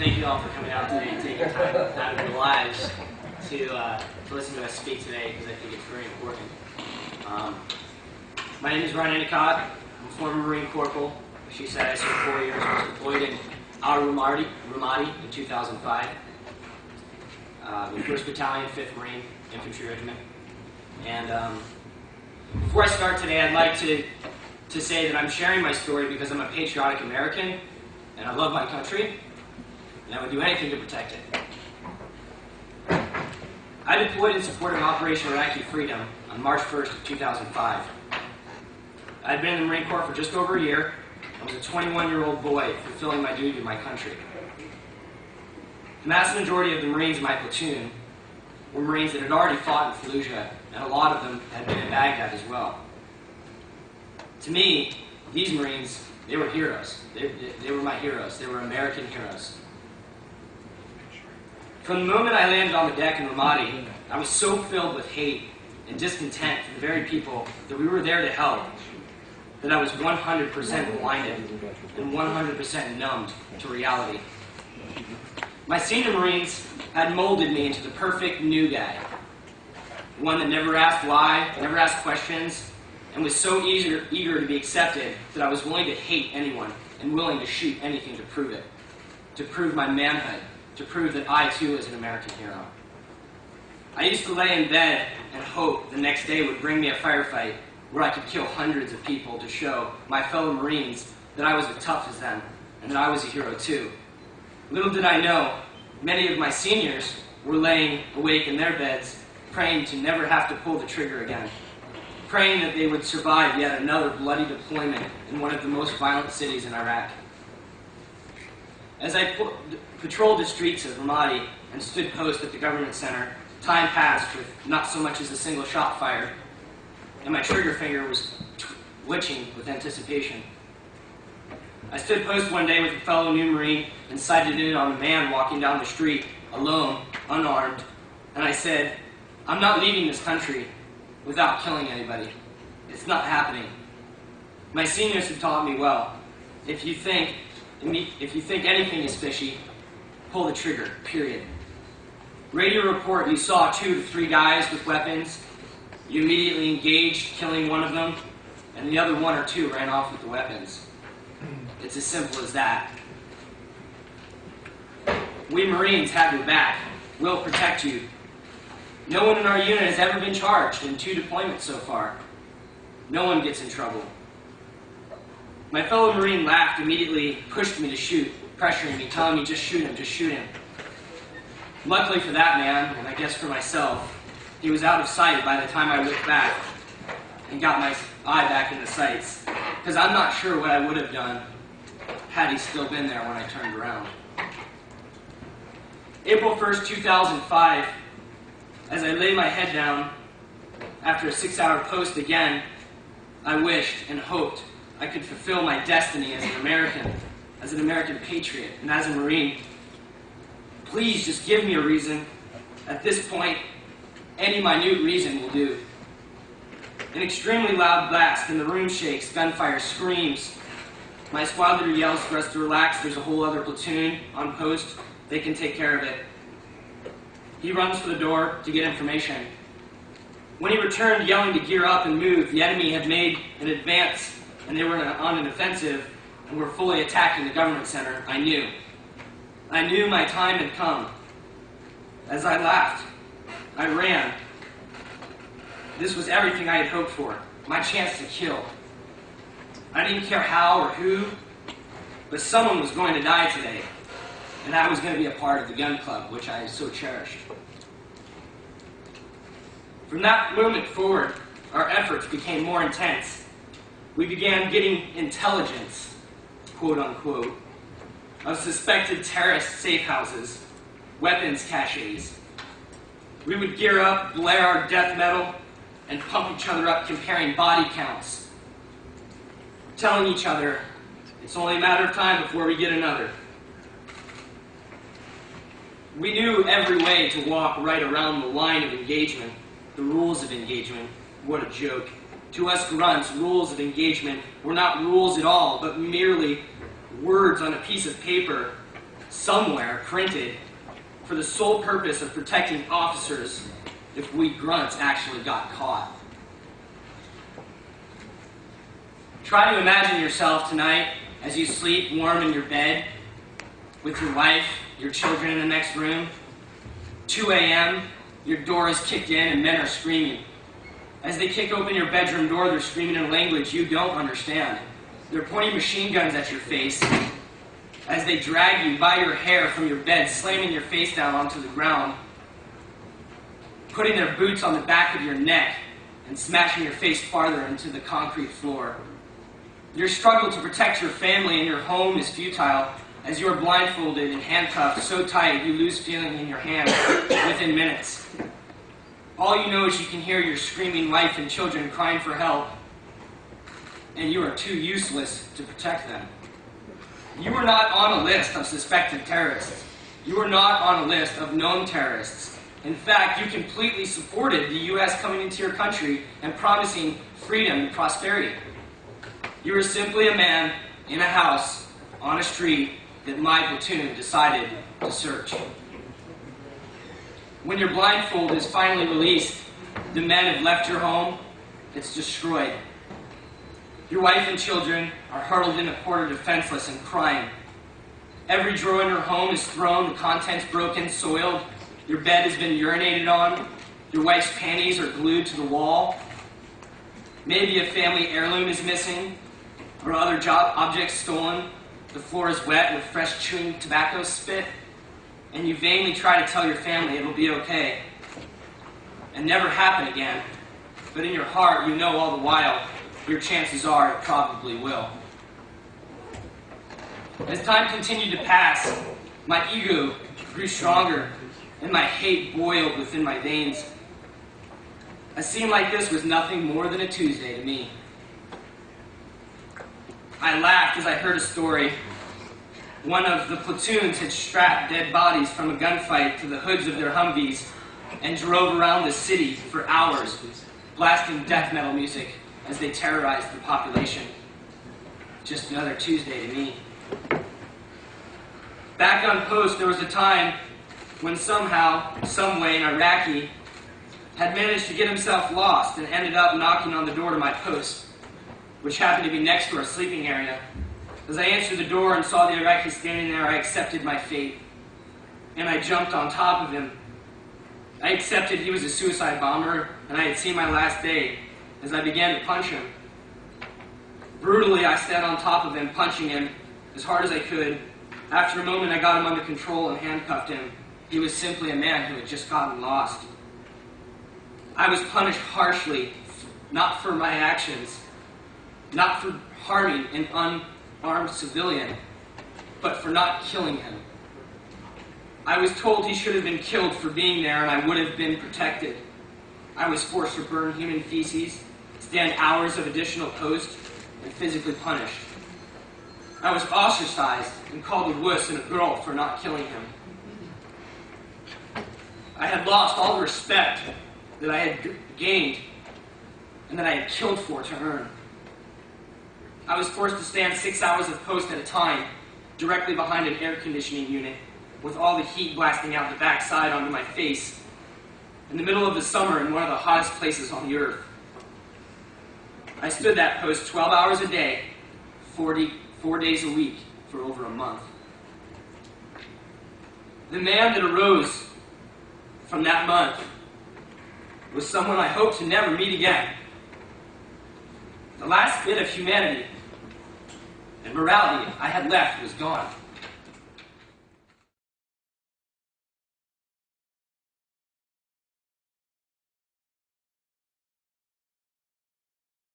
thank you all for coming out today and taking time out of your lives to listen to us speak today, because I think it's very important. My name is Endicott. I'm a former Marine Corporal. As she said, I served 4 years. I was deployed in IVAW in 2005. The 1st Battalion, 5th Marine Infantry Regiment. And before I start today, I'd like to say that I'm sharing my story because I'm a patriotic American, and I love my country, and I would do anything to protect it. I deployed in support of Operation Iraqi Freedom on March 1st of 2005. I'd been in the Marine Corps for just over a year. I was a 21-year-old boy fulfilling my duty to my country. The vast majority of the Marines in my platoon were Marines that had already fought in Fallujah, and a lot of them had been in Baghdad as well. To me, these Marines, they were heroes. They were my heroes. They were American heroes. From the moment I landed on the deck in Ramadi, I was so filled with hate and discontent for the very people that we were there to help that I was 100% blinded and 100% numbed to reality. My senior Marines had molded me into the perfect new guy, one that never asked why, never asked questions, and was so eager to be accepted that I was willing to hate anyone and willing to shoot anything to prove it, to prove my manhood, to prove that I too was an American hero. I used to lay in bed and hope the next day would bring me a firefight where I could kill hundreds of people to show my fellow Marines that I was as tough as them and that I was a hero too. Little did I know, many of my seniors were laying awake in their beds, praying to never have to pull the trigger again, praying that they would survive yet another bloody deployment in one of the most violent cities in Iraq. As I patrolled the streets of Ramadi and stood post at the government center, time passed with not so much as a single shot fired, and my trigger finger was twitching with anticipation. I stood post one day with a fellow new Marine and sighted in on a man walking down the street, alone, unarmed, and I said, "I'm not leaving this country without killing anybody. It's not happening." My seniors have taught me well. If you think anything is fishy, pull the trigger, period. Radio report you saw 2 to 3 guys with weapons. You immediately engaged, killing one of them, and the other 1 or 2 ran off with the weapons. It's as simple as that. We Marines have your back. We'll protect you. No one in our unit has ever been charged in 2 deployments so far. No one gets in trouble. My fellow Marine laughed, immediately pushed me to shoot, pressuring me, telling me, "Just shoot him, just shoot him." Luckily for that man, and I guess for myself, he was out of sight by the time I looked back and got my eye back in the sights, because I'm not sure what I would have done had he still been there when I turned around. April 1st, 2005, as I lay my head down after a 6-hour post again, I wished and hoped I could fulfill my destiny as an American patriot, and as a Marine. Please just give me a reason. At this point, any minute reason will do. An extremely loud blast, and the room shakes, gunfire screams. My squad leader yells for us to relax. There's a whole other platoon on post. They can take care of it. He runs for the door to get information. When he returned yelling to gear up and move, the enemy had made an advance, and they were on an offensive and were fully attacking the government center. I knew my time had come. As I laughed, I ran. This was everything I had hoped for, my chance to kill. I didn't care how or who, but someone was going to die today, and I was going to be a part of the gun club, which I so cherished. From that moment forward, our efforts became more intense. We began getting intelligence, quote unquote, of suspected terrorist safe houses, weapons caches. We would gear up, blare our death metal, and pump each other up comparing body counts, telling each other it's only a matter of time before we get another. We knew every way to walk right around the line of engagement, the rules of engagement. What a joke. To us grunts, rules of engagement were not rules at all, but merely words on a piece of paper somewhere printed for the sole purpose of protecting officers if we grunts actually got caught. Try to imagine yourself tonight as you sleep warm in your bed with your wife, your children in the next room. 2 a.m., your door is kicked in and men are screaming. As they kick open your bedroom door, they're screaming in a language you don't understand. They're pointing machine guns at your face as they drag you by your hair from your bed, slamming your face down onto the ground, putting their boots on the back of your neck and smashing your face farther into the concrete floor. Your struggle to protect your family and your home is futile as you are blindfolded and handcuffed so tight you lose feeling in your hand within minutes. All you know is you can hear your screaming wife and children crying for help, and you are too useless to protect them. You are not on a list of suspected terrorists. You are not on a list of known terrorists. In fact, you completely supported the U.S. coming into your country and promising freedom and prosperity. You are simply a man in a house on a street that my platoon decided to search. When your blindfold is finally released, the men have left your home, it's destroyed. Your wife and children are hurled in a corner defenseless and crying. Every drawer in your home is thrown, the contents broken, soiled. Your bed has been urinated on. Your wife's panties are glued to the wall. Maybe a family heirloom is missing, or other objects stolen. The floor is wet with fresh chewing tobacco spit, and you vainly try to tell your family it'll be okay and never happen again. But in your heart, you know all the while, your chances are it probably will. As time continued to pass, my ego grew stronger and my hate boiled within my veins. A scene like this was nothing more than a Tuesday to me. I laughed as I heard a story. One of the platoons had strapped dead bodies from a gunfight to the hoods of their Humvees and drove around the city for hours, blasting death metal music as they terrorized the population. Just another Tuesday to me. Back on post, there was a time when somehow, someway, an Iraqi had managed to get himself lost and ended up knocking on the door to my post, which happened to be next to our sleeping area. As I answered the door and saw the Iraqi standing there, I accepted my fate, and I jumped on top of him. I accepted he was a suicide bomber, and I had seen my last day as I began to punch him. Brutally, I sat on top of him, punching him as hard as I could. After a moment, I got him under control and handcuffed him. He was simply a man who had just gotten lost. I was punished harshly, not for my actions, not for harming an unarmed civilian, but for not killing him. I was told he should have been killed for being there and I would have been protected. I was forced to burn human feces, stand hours of additional post, and physically punished. I was ostracized and called a wuss and a girl for not killing him. I had lost all the respect that I had gained and that I had killed for to earn. I was forced to stand 6 hours of post at a time, directly behind an air conditioning unit, with all the heat blasting out the backside onto my face, in the middle of the summer in one of the hottest places on the earth. I stood that post 12 hours a day, 4 days a week, for over a month. The man that arose from that month was someone I hope to never meet again. The last bit of humanity and morality I had left was gone.